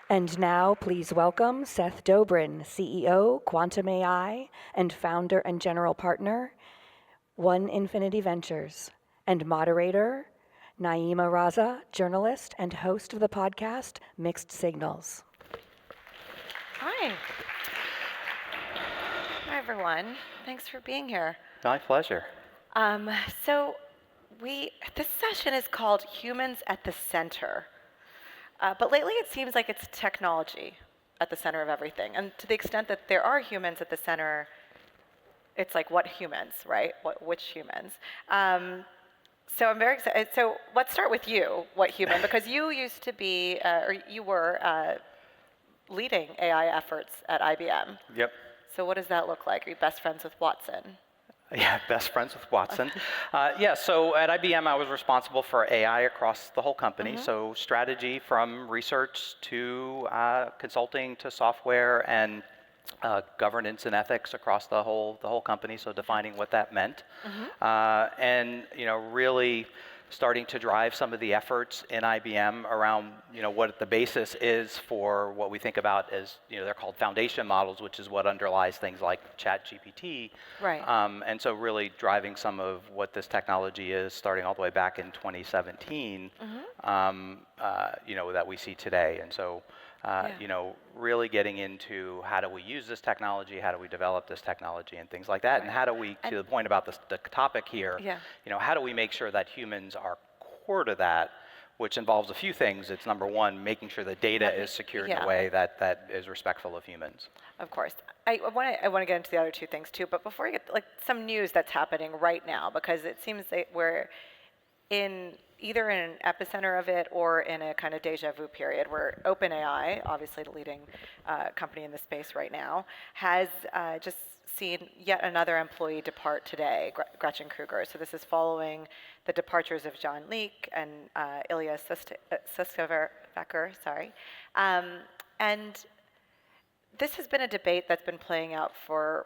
And now, please welcome Seth Dobrin, CEO, Quantum AI, and founder and general partner, One Infinity Ventures, and moderator, Nayeema Raza, journalist and host of the podcast, Mixed Signals. Hi. Hi, everyone. Thanks for being here. My pleasure. So this session is called Humans at the Center. But lately it seems like it's technology at the center of everything. And to the extent that there are humans at the center, it's like, what humans, right? Which humans? So I'm very excited. So let's start with you, what human, because you used to be, or you were leading AI efforts at IBM. Yep. So what does that look like? Are you best friends with Watson? Yeah, best friends with Watson. So at IBM, I was responsible for AI across the whole company. So strategy from research to consulting to software and governance and ethics across the whole company. So defining what that meant, and really starting to drive some of the efforts in IBM around what the basis is for what we think about as they're called foundation models, which is what underlies things like ChatGPT. Right. And so really driving some of what this technology is, starting all the way back in 2017, that we see today. And so really getting into how do we use this technology, how do we develop this technology, and things like that, and how do we, to the point about the topic here, how do we make sure that humans are core to that, which involves a few things. It's number one, making sure the data is secured in a way that is respectful of humans. Of course. I want to get into the other two things too, but before we get some news that's happening right now, because it seems that we're either in an epicenter of it or in a kind of deja vu period where OpenAI, obviously the leading company in the space right now, has just seen yet another employee depart today, Gretchen Kruger. So this is following the departures of John Leake and Ilya Sutskever, sorry. And this has been a debate that's been playing out for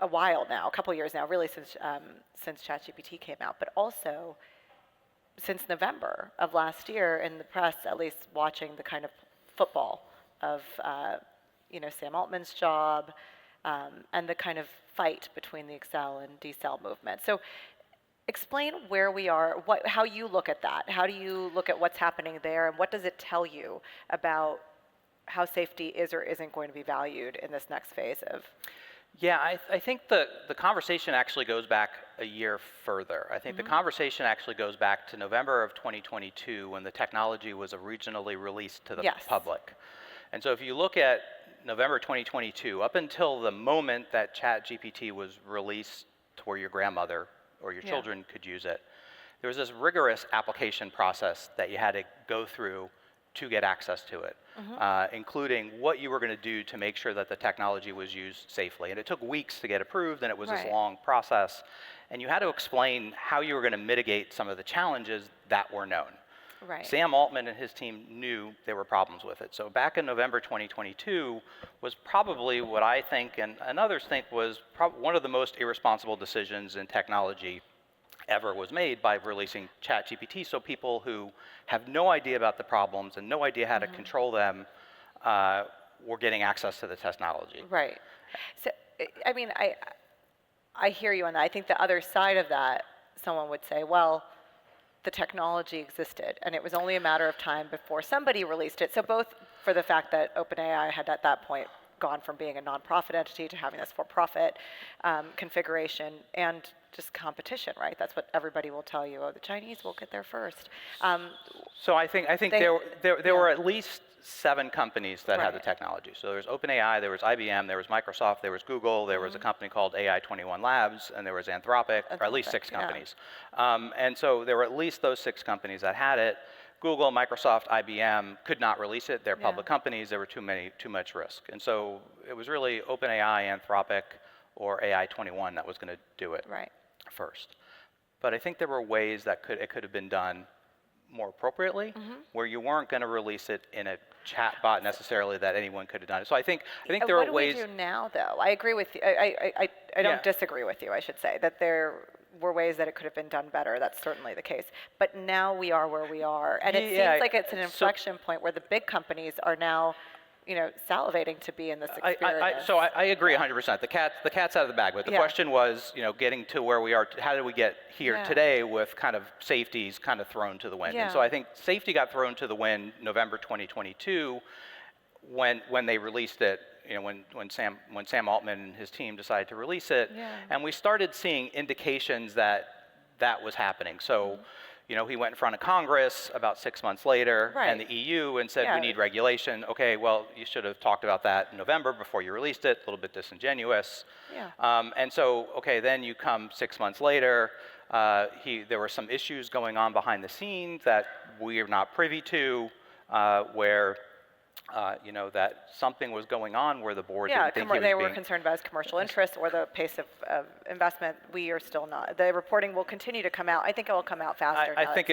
a while now, a couple years now, really since ChatGPT came out, but also since November of last year in the press, at least watching the kind of football of Sam Altman's job and the kind of fight between the accel and decel movement. So explain where we are, how you look at that. How do you look at what's happening there, and what does it tell you about how safety is or isn't going to be valued in this next phase of? Yeah, I think the conversation actually goes back a year further. I think the conversation actually goes back to November of 2022 when the technology was originally released to the public. And so if you look at November 2022, up until the moment that ChatGPT was released to where your grandmother or your children could use it, there was this rigorous application process that you had to go through to get access to it, including what you were going to do to make sure that the technology was used safely. And it took weeks to get approved, and it was this long process. And you had to explain how you were going to mitigate some of the challenges that were known. Right. Sam Altman and his team knew there were problems with it. So back in November 2022 was probably what I think and others think was one of the most irresponsible decisions in technology ever was made by releasing ChatGPT, so people who have no idea about the problems and no idea how to control them were getting access to the technology. Right. So, I mean, I hear you on that. I think the other side of that, someone would say, well, the technology existed, and it was only a matter of time before somebody released it. So both for the fact that OpenAI had at that point gone from being a nonprofit entity to having this for-profit configuration, and just competition, right? That's what everybody will tell you. Oh, the Chinese will get there first. So I think there were at least 7 companies that had the technology. So there was OpenAI, there was IBM, there was Microsoft, there was Google, there was a company called AI21 Labs, and there was Anthropic, or at least 6 companies. And so there were at least those 6 companies that had it. Google, Microsoft, IBM could not release it. They're public companies. There were too much risk. And so it was really OpenAI, Anthropic, or AI21 that was going to do it first. But I think there were ways that it could have been done more appropriately, where you weren't going to release it in a chat bot necessarily that anyone could have done it. So I think there are ways. What do we do now, though? I agree with you. I don't disagree with you, I should say, that were ways that it could have been done better. That's certainly the case. But now we are where we are. And it seems like it's an inflection point where the big companies are now, salivating to be in this experience. So I agree 100%. The cat's out of the bag. But the question was, getting to where we are, how did we get here today with kind of safeties kind of thrown to the wind? And so I think safety got thrown to the wind November 2022 when they released it. When Sam Altman and his team decided to release it, and we started seeing indications that was happening. So, he went in front of Congress about 6 months later, and the EU, and said we need regulation. Okay, well, you should have talked about that in November before you released it. A little bit disingenuous. And so, okay, then you come 6 months later. There were some issues going on behind the scenes that we are not privy to, where. That something was going on where the board didn't think he was they were concerned about his commercial interests or the pace of investment. We are still not. The reporting will continue to come out. I think it will come out faster. I think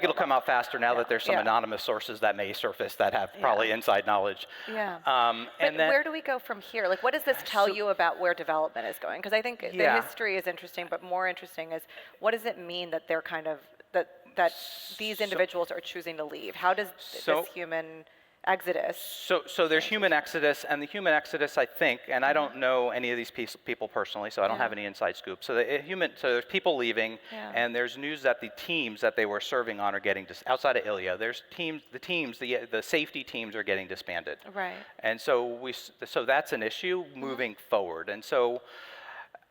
it'll come out faster now that there's some anonymous sources that may surface that have probably inside knowledge. But where do we go from here? Like, what does this tell you about where development is going? Because I think the history is interesting, but more interesting is what does it mean that they're kind of that these individuals are choosing to leave? How does this human exodus? So there's human exodus, and the human exodus, I think, and I don't know any of these people personally, so I don't have any inside scoop. So there's people leaving, and there's news that the teams that they were serving on are getting outside of Ilya. There's the safety teams are getting disbanded. Right. And so that's an issue moving forward. And so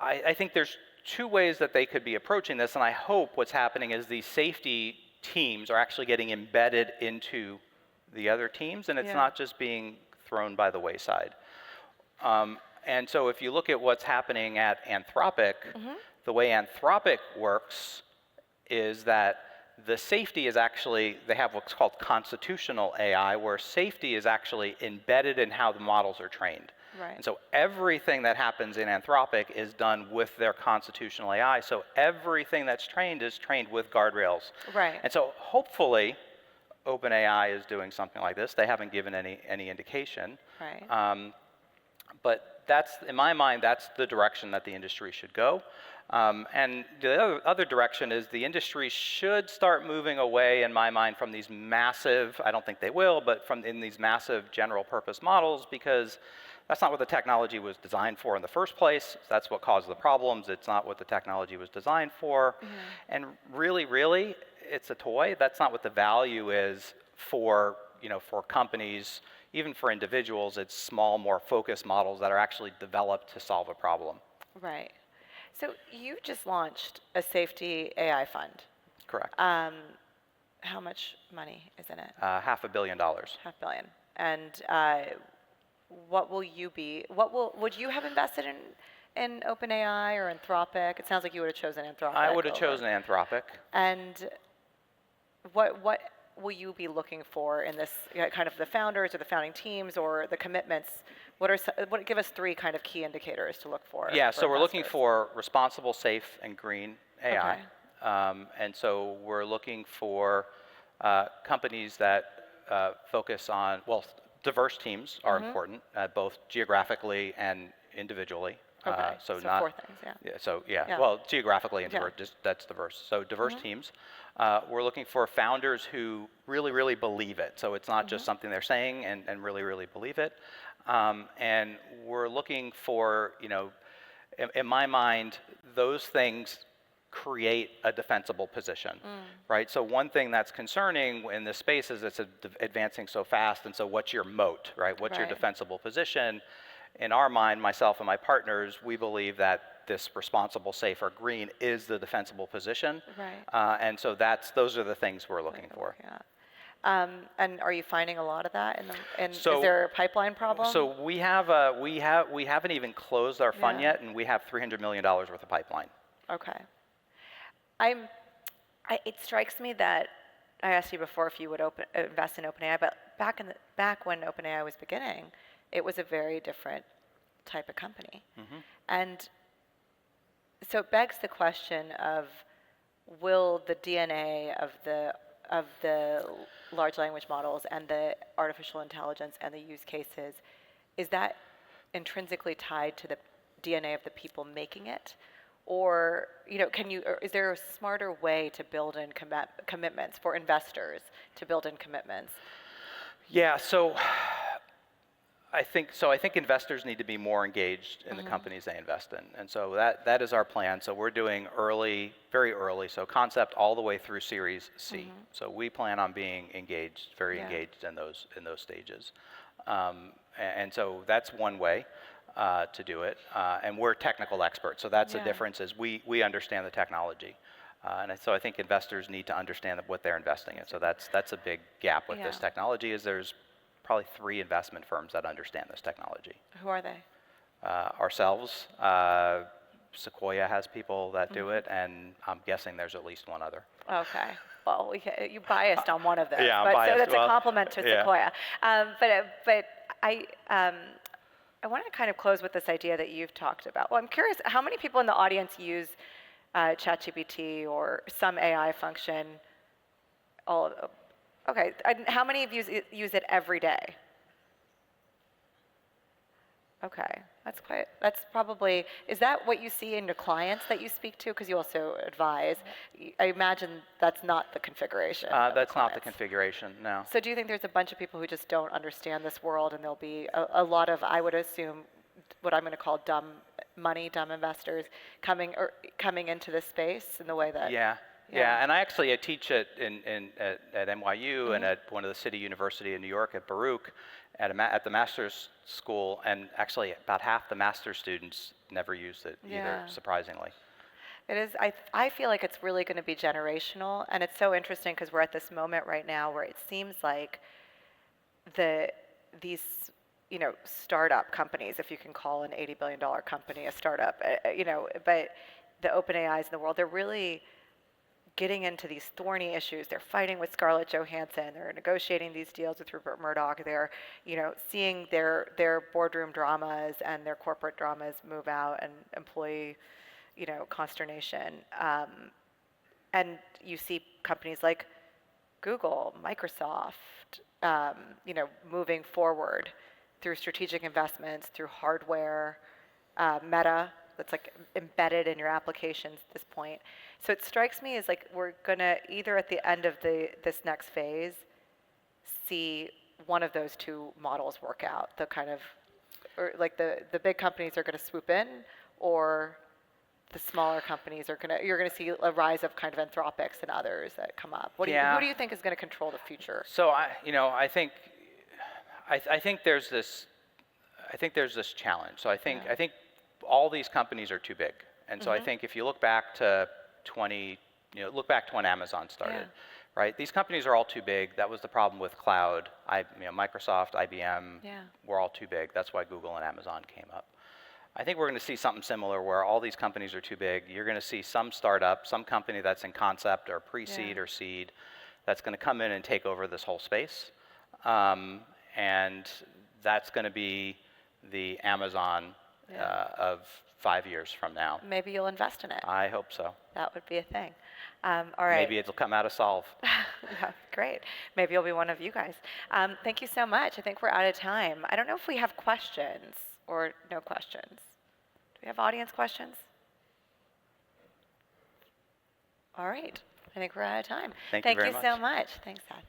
I think there's two ways that they could be approaching this, and I hope what's happening is these safety teams are actually getting embedded into the other teams, and it's not just being thrown by the wayside. And so if you look at what's happening at Anthropic, the way Anthropic works is that the safety is actually, they have what's called constitutional AI, where safety is actually embedded in how the models are trained. Right. And so everything that happens in Anthropic is done with their constitutional AI. So everything that's trained is trained with guardrails. Right. And so hopefully, OpenAI is doing something like this. They haven't given any indication. Right. But in my mind, that's the direction that the industry should go. And the other direction is the industry should start moving away, in my mind, from these massive, I don't think they will, but in these massive general purpose models, because that's not what the technology was designed for in the first place. That's what caused the problems. It's not what the technology was designed for. And really, it's a toy. That's not what the value is for companies, even for individuals. It's small, more focused models that are actually developed to solve a problem. Right. So you just launched a safety AI fund. Correct. How much money is in it? $500 million. $500 million. And what will you be? Would you have invested in OpenAI or Anthropic? It sounds like you would have chosen Anthropic. I would have chosen Anthropic. And what will you be looking for in this, kind of the founders or the founding teams or the commitments? Give us three kind of key indicators to look for. Yeah, so we're looking for responsible, safe, and green AI. Okay. And so we're looking for companies that focus on, diverse teams are important, both geographically and individually. Okay, so not 4 things, well, geographically and diverse, that's diverse. So diverse teams. We're looking for founders who really believe it. So it's not just something they're saying and really believe it. And we're looking for, in my mind, those things create a defensible position, right? So one thing that's concerning in this space is it's advancing so fast, and so what's your moat, right? What's your defensible position? In our mind, myself and my partners, we believe that this responsible, safe, or green is the defensible position. Right. And so those are the things we're looking for. And are you finding a lot of that? Is there a pipeline problem? So we haven't even closed our fund yet, and we have $300 million worth of pipeline. Okay. It strikes me that I asked you before if you would invest in OpenAI, but back when OpenAI was beginning, it was a very different type of company. And so it begs the question of, will the DNA of the large language models and the artificial intelligence and the use cases, is that intrinsically tied to the DNA of the people making it? or or is there a smarter way to build in commitments for investors to build in commitments? Yeah, so I think investors need to be more engaged in the companies they invest in, and so that is our plan. So we're doing very early, so concept all the way through Series C. So we plan on being engaged, very engaged in those stages, and so that's one way to do it. And we're technical experts, so that's the difference. Is we understand the technology, and so I think investors need to understand what they're investing in. So that's a big gap with this technology. Is there's probably 3 investment firms that understand this technology. Who are they? Ourselves, Sequoia has people that do it, and I'm guessing there's at least one other. Okay. Well, you biased on one of those. Yeah, I'm but biased. So that's a compliment to Sequoia. But I want to kind of close with this idea that you've talked about. Well, I'm curious, how many people in the audience use ChatGPT or some AI function? Okay, and how many of you use it every day? Okay, that's probably, is that what you see in your clients that you speak to? Because you also advise. I imagine that's not the configuration. That's not the configuration, no. So do you think there's a bunch of people who just don't understand this world, and there'll be a lot of, I would assume, what I'm going to call dumb investors coming into this space in the way that... Yeah, and I teach at NYU and at one of the City University in New York at Baruch at the master's school, and actually about half the master's students never used it either, surprisingly. It is. I feel like it's really going to be generational, and it's so interesting because we're at this moment right now where it seems like these startup companies, if you can call an $80 billion company a startup, but the OpenAIs in the world, they're really getting into these thorny issues. They're fighting with Scarlett Johansson. They're negotiating these deals with Rupert Murdoch. They're, seeing their boardroom dramas and their corporate dramas move out and employee, consternation. And you see companies like Google, Microsoft, moving forward through strategic investments, through hardware, Meta, that's like embedded in your applications at this point. So it strikes me as like we're gonna either at the end of this next phase see one of those 2 models work out. The kind of, or like the big companies are gonna swoop in, or the smaller companies you're gonna see a rise of kind of Anthropics and others that come up. Who do you think is gonna control the future? So I think there's this challenge. So I think all these companies are too big, and so I think if you look back to when Amazon started, right? These companies are all too big. That was the problem with cloud. Microsoft, IBM, were all too big. That's why Google and Amazon came up. I think we're going to see something similar where all these companies are too big. You're going to see some startup, some company that's in concept or pre-seed or seed, that's going to come in and take over this whole space, and that's going to be the Amazon of 5 years from now. Maybe you'll invest in it. I hope so. That would be a thing. All right. Maybe it'll come out of Solve. Yeah, great. Maybe you'll be one of you guys. Thank you so much. I think we're out of time. I don't know if we have questions or no questions. Do we have audience questions? All right. I think we're out of time. Thank you very much. Thank you so much. Thanks, Seth.